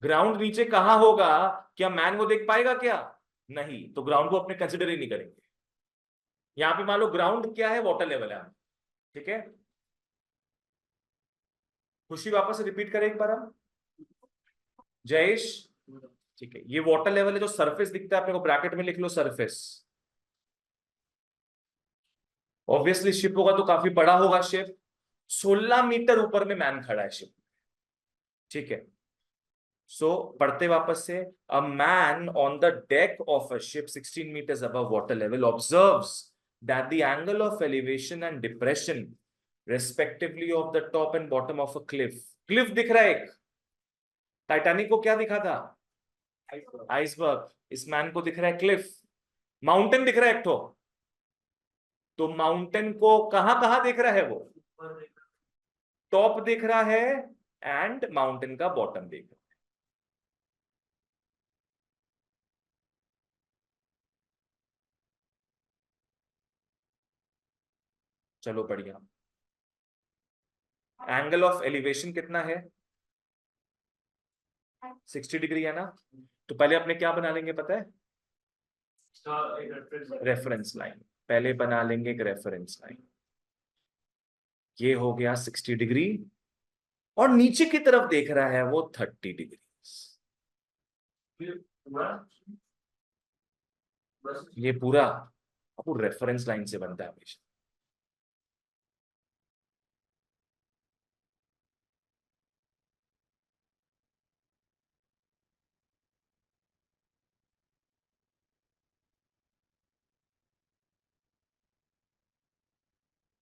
ग्राउंड नीचे कहाँ होगा? क्या मैन वो देख पाएगा क्या? नहीं, तो ग्राउंड को अपने कंसिडर ही नहीं करेंगे। यहाँ पे मान लो ग्राउंड क्या है? वाटर लेवल है। ठीक है, खुशी वापस रिपीट करें एक बार हम। जयेश, ठीक है, ये वाटर लेवल है। जो सरफेस दिखता है अपने को, ब्रैकेट में लिख लो सरफेस। ऑब्वियसली शिप होगा तो काफी बड़ा होगा शिप। 16 मीटर ऊपर में मैन खड़ा है शिप। ठीक है, सो पढ़ते वापस से। A man on the deck of a ship 16 meters above water level observes that the angle of elevation and depression, respectively, of the top and bottom of a cliff. Cliff दिख रहा है एक। Titanic को क्या दिखा था? Iceberg. इस man को दिख रहा है क्लिफ। माउंटेन दिख रहा है एक ठो। तो माउंटेन को कहां कहां देख रहा है वो? टॉप दिख रहा है एंड माउंटेन का बॉटम देख रहा है। चलो बढ़िया। एंगल ऑफ एलिवेशन कितना है? 60 डिग्री है ना। तो पहले अपने क्या बना लेंगे पता है? Reference line. पहले बना लेंगे एक रेफरेंस लाइन। ये हो गया 60 डिग्री और नीचे की तरफ देख रहा है वो 30 डिग्री। ये पूरा रेफरेंस लाइन से बनता है हमेशा।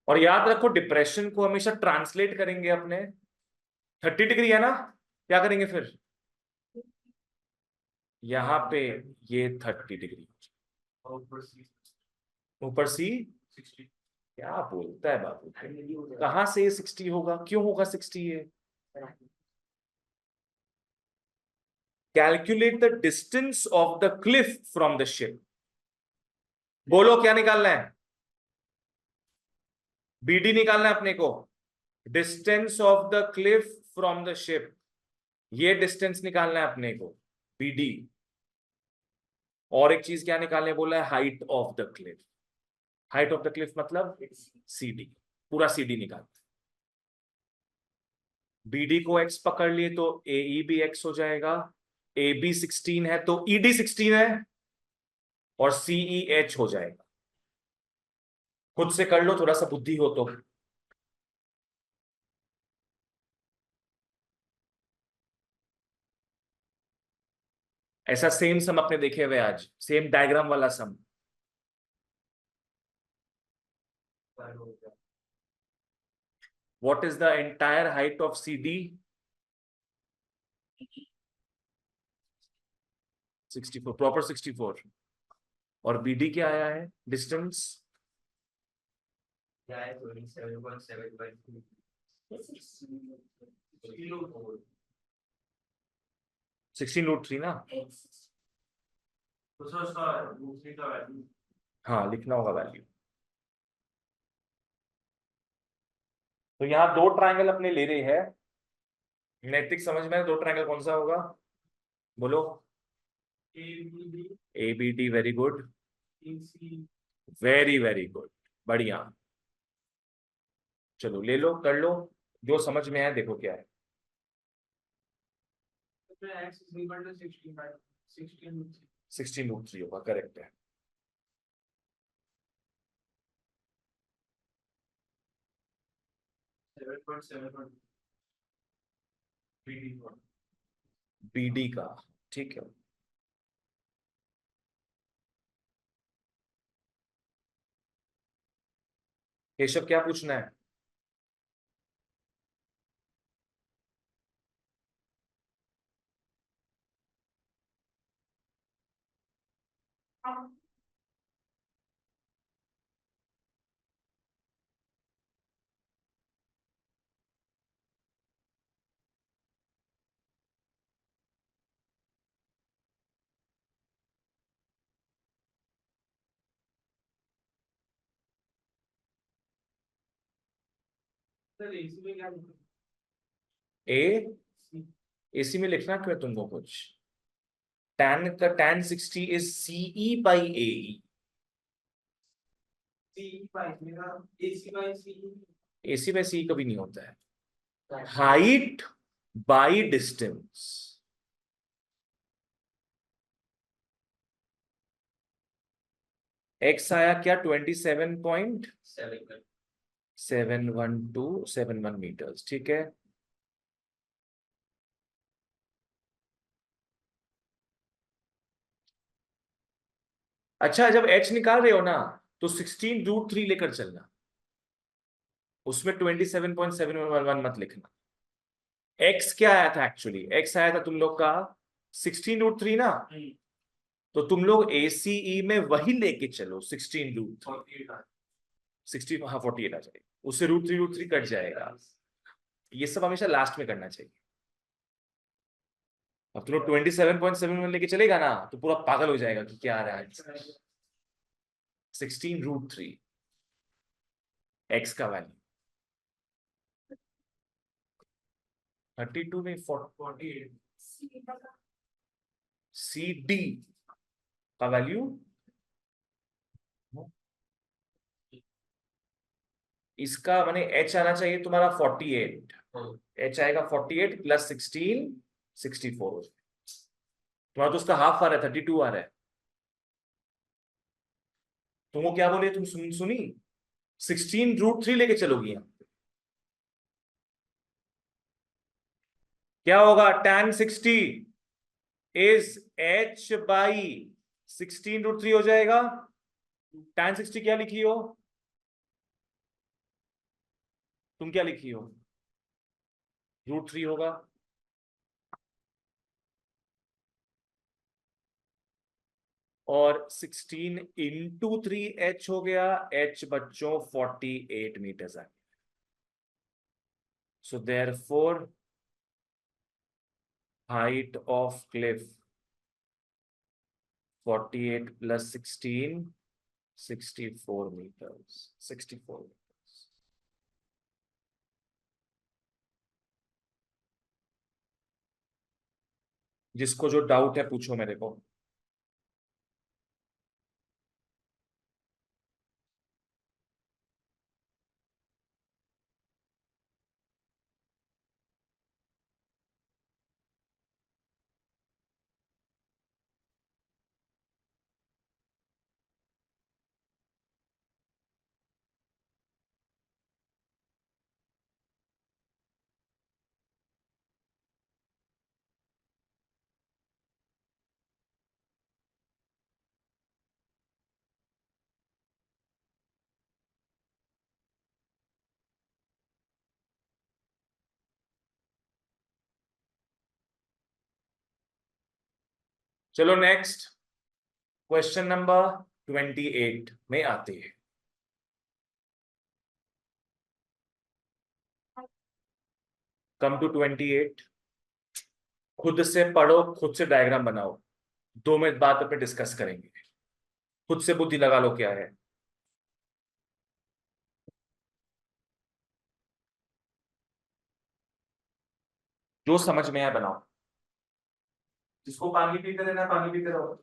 और याद रखो, डिप्रेशन को हमेशा ट्रांसलेट करेंगे अपने। 30 डिग्री है ना, क्या करेंगे फिर? यहाँ पे ये 30 डिग्री, ऊपर सी। क्या बोलता है बाबू? कहां से 60 होगा? क्यों होगा 60 ये? Calculate the distance of the Cliff from the ship. बोलो क्या निकालना है? बीडी निकालना है अपने को। Distance of the Cliff from the ship, ये डिस्टेंस निकालना है अपने को, बीडी। और एक चीज क्या निकालने बोला है? Height of the Cliff. Height of the Cliff मतलब सीडी, पूरा सीडी निकाल। बीडी को एक्स पकड़ लिए तो एई भी एक्स हो जाएगा। ए बी 16 है तो ईडी 16 है और सीई एच हो जाएगा। खुद से कर लो, थोड़ा सा बुद्धि हो तो। ऐसा सेम सम अपने देखे हुए आज, सेम डायग्राम वाला sum. What is the entire height of C D? 64, proper 64। और बी डी क्या आया है डिस्टेंस? 16√3 ना। हाँ, लिखना होगा वैल्यू। तो यहाँ दो ट्रायंगल अपने ले रहे हैं। नैतिक समझ में है, दो ट्रायंगल कौन सा होगा? बोलो। A B D, very good, very very good, बढ़िया। चलो ले लो, कर लो, जो समझ में आए देखो क्या है। 16√3 होगा, करेक्ट है। बी डी का, ठीक है। केशव क्या पूछना है? ए, एसी में लिखना क्यों है तुमको कुछ? tan का tan 60 is CE by A. AC by C कभी नहीं होता है। Height by distance. एक्स आया क्या? 27.71271 ठीक है। अच्छा, जब एच निकाल रहे हो ना, तो 16√3 लेकर चलना, उसमें 27.711 मत लिखना। एक्स क्या आया था एक्चुअली? एक्स आया था तुम लोग का 16√3 ना। तो तुम लोग एसीई में वही लेके चलो, 16√3। 60, हाँ 48 आ जाएगा, उससे √3 कट जाएगा। ये सब हमेशा लास्ट में करना चाहिए। अब तुम लोग 27.7 लेके चलेगा ना, तो पूरा पागल हो जाएगा कि क्या आ रहा है। 16√3 एक्स का वैल्यू, 32 में 48, सी डी का वैल्यू, इसका माने एच आना चाहिए तुम्हारा 48। एच आएगा 48 प्लस 16, 64। तुम्हारा तो उसका हाफ आ रहा है, 32 आ रहा है। तुमको क्या बोले, तुम सुनी? 16√3 लेके चलोगी यहाँ। क्या होगा? tan 60 इज एच बाई 16√3 हो जाएगा। tan 60 क्या लिखी हो? तुम क्या लिखी हो? √3 होगा। और 16 × 3 h हो गया। h बच्चों 48 मीटर है। So therefore height of cliff 48 plus 16, 64 meters, 64 meters। जिसको जो डाउट है पूछो मेरे को। चलो नेक्स्ट क्वेश्चन नंबर 28 में आते हैं। Come to 28। खुद से पढ़ो, खुद से डायग्राम बनाओ, 2 मिनट बाद पे डिस्कस करेंगे। खुद से बुद्धि लगा लो क्या है। जो समझ में आए बनाओ। जिसको पानी पीते रहना पानी पीते रहो।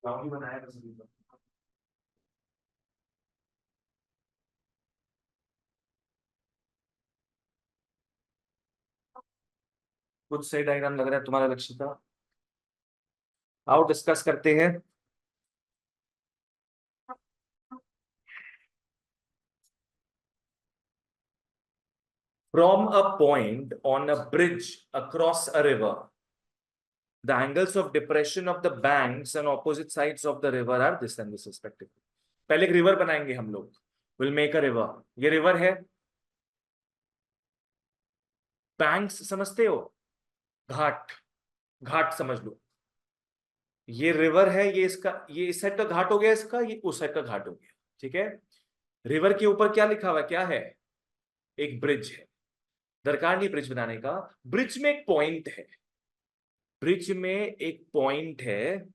राउंड बनाया था सभी को। कुछ सही डायग्राम लग रहा है तुम्हारा लक्ष्य का। आओ डिस्कस करते हैं। From a point on a bridge across a river, the angles of depression of the banks and opposite sides of the river are this and this respectively. पहले एक रिवर बनाएंगे हम लोग। We'll make a river. ये river है। Banks समझते हो? घाट। घाट समझ लो। ये रिवर है, ये इसका, ये इस साइड का घाट हो गया, इसका ये उस साइड का घाट हो गया। ठीक है। रिवर के ऊपर क्या लिखा हुआ है, क्या है? एक ब्रिज है। दरकार नहीं ब्रिज बनाने का। ब्रिज में एक पॉइंट है। ब्रिज में एक पॉइंट है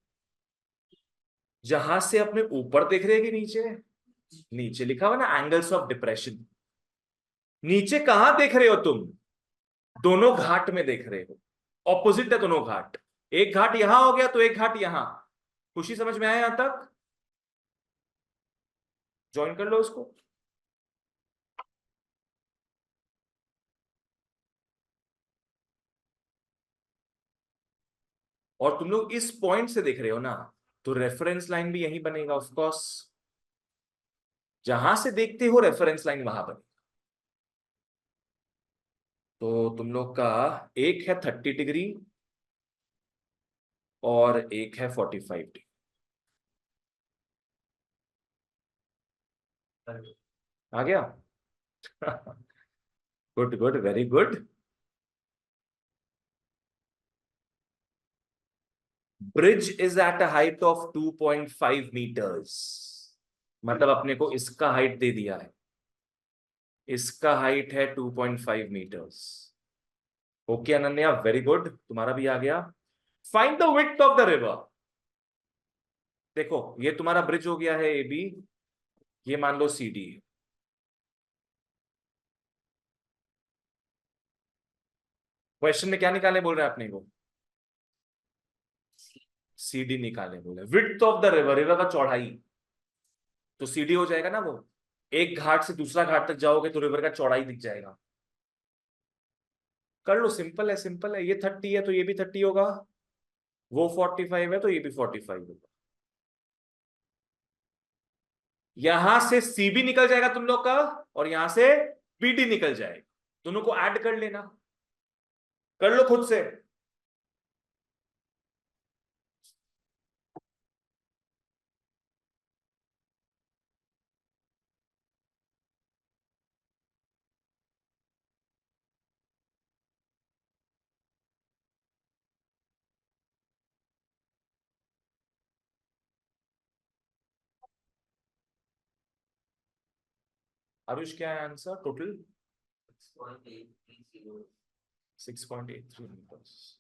जहां से अपने ऊपर देख रहे हैं कि नीचे? नीचे लिखा हुआ ना एंगल्स ऑफ डिप्रेशन। नीचे कहां देख रहे हो तुम? दोनों घाट में देख रहे हो। ऑपोजिट है दोनों घाट। एक घाट यहां हो गया तो एक घाट यहां। खुशी समझ में आया यहां तक? ज्वाइन कर लो उसको। और तुम लोग इस पॉइंट से देख रहे हो ना, तो रेफरेंस लाइन भी यही बनेगा ऑफ कोर्स। जहां से देखते हो रेफरेंस लाइन वहां बनेगा। तो तुम लोग का एक है 30 डिग्री और एक है 45 डिग्री। आ गया? Good good, very good. Bridge is at a height of 2.5 meters. मतलब अपने को इसका हाइट दे दिया है। इसका हाइट है 2.5 meters. Okay Ananya, very good, तुम्हारा भी आ गया। Find the width of the river. देखो ये तुम्हारा ब्रिज हो गया है ए बी, ये मान लो सी डी। क्वेश्चन में क्या निकालने बोल रहे हैं अपने को? सी डी निकालने बोले। Width of the river, river का चौड़ाई, तो सी डी हो जाएगा ना वो। एक घाट से दूसरा घाट तक जाओगे तो रिवर का चौड़ाई दिख जाएगा। कर लो, सिंपल है, सिंपल है। ये 30 है तो ये भी 30 होगा, वो 45 है तो ये भी 45 होगा। यहां से सीबी निकल जाएगा तुम लोग का, और यहां से बीडी निकल जाएगा। दोनों को ऐड कर लेना, कर लो खुद से। आरुष क्या है आंसर टोटल? 6.83 मीटर्स।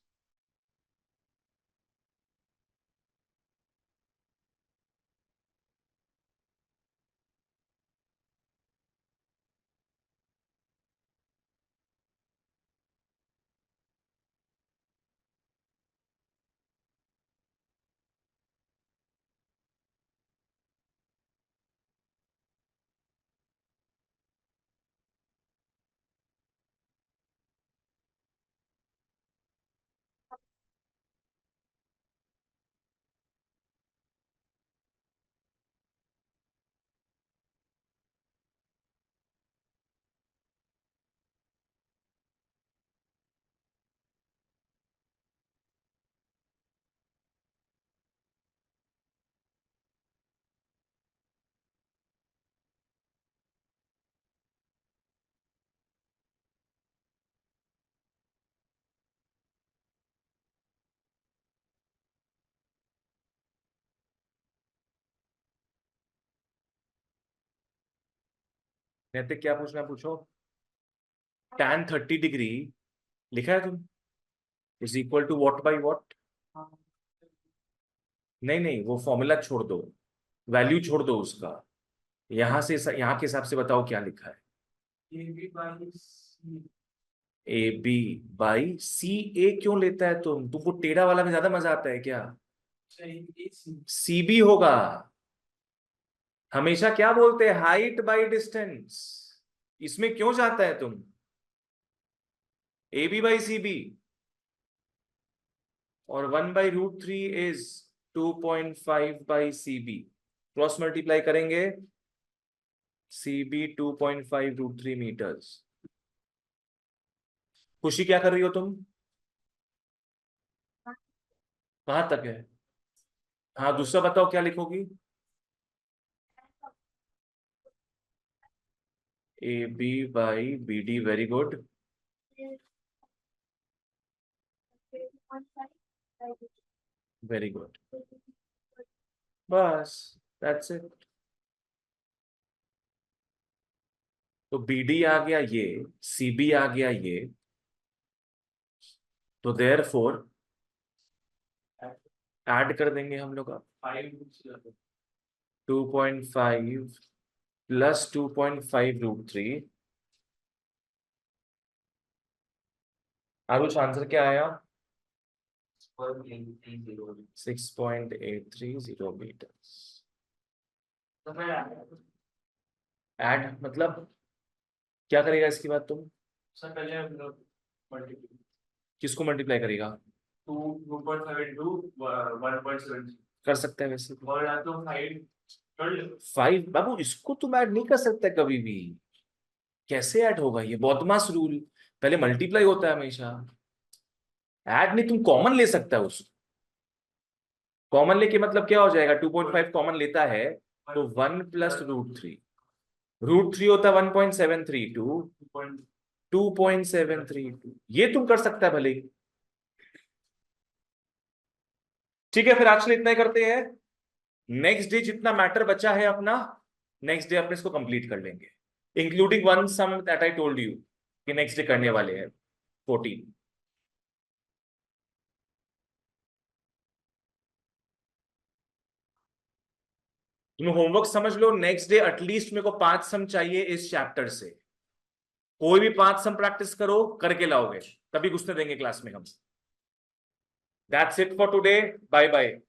नैतिक क्या पूछना है पूछो। tan 30 डिग्री लिखा है तुम, is equal to what by what? नहीं नहीं, वो फॉर्मूला छोड़ दो, वैल्यू छोड़ दो उसका। यहां से यहां के हिसाब से बताओ क्या लिखा है। ए बी बाई सी। ए क्यों लेता है तुमको टेढ़ा वाला में ज्यादा मजा आता है क्या? सी बी होगा। हमेशा क्या बोलते हैं, हाइट बाई डिस्टेंस। इसमें क्यों जाता है तुम? A B by C B, और 1/√3 is 2.5 by C B. Cross multiply करेंगे, सी बी 2.5√3 मीटर्स। खुशी क्या कर रही हो तुम? कहां तक है? हाँ दूसरा बताओ क्या लिखोगी। A B by B D, very good. Very good, बस दैट्स इट। तो बी डी आ गया ये, सी बी आ गया ये, तो देयर फोर ऐड कर देंगे हम लोग। 2.5 प्लस 2.5√3। आरुष आंसर क्या आया? 6.830 मीटर्स। ऐड मतलब क्या करेगा इसके बाद तुम? सर पहले हम लोग मल्टीप्लाई किसको मल्टीप्लाई करेगा? 2.5 into 1.7 कर सकते हैं वैसे और या तो 5 कर लो। 5। बाबू इसको तुम ऐड नहीं कर सकते कभी भी। कैसे ऐड होगा? ये बॉदमास रूल, पहले मल्टीप्लाई होता है हमेशा, ऐड नहीं। तुम कॉमन ले सकता है उसको। कॉमन लेके मतलब क्या हो जाएगा, 2.5 कॉमन लेता है तो 1 प्लस √3। √3 होता है 1.732, 2.732। ये तुम कर सकता है भले ही। ठीक है, फिर आज के लिए इतना ही करते हैं। नेक्स्ट डे जितना मैटर बचा है अपना, नेक्स्ट डे अपने इसको कंप्लीट कर लेंगे, including one sum that I told you कि नेक्स्ट डे करने वाले हैं, 14। तुम होमवर्क समझ लो, नेक्स्ट डे एटलीस्ट मेरे को 5 सम चाहिए इस चैप्टर से। कोई भी 5 सम प्रैक्टिस करो, करके लाओगे तभी घुसने देंगे क्लास में हम। That's it for today, bye bye.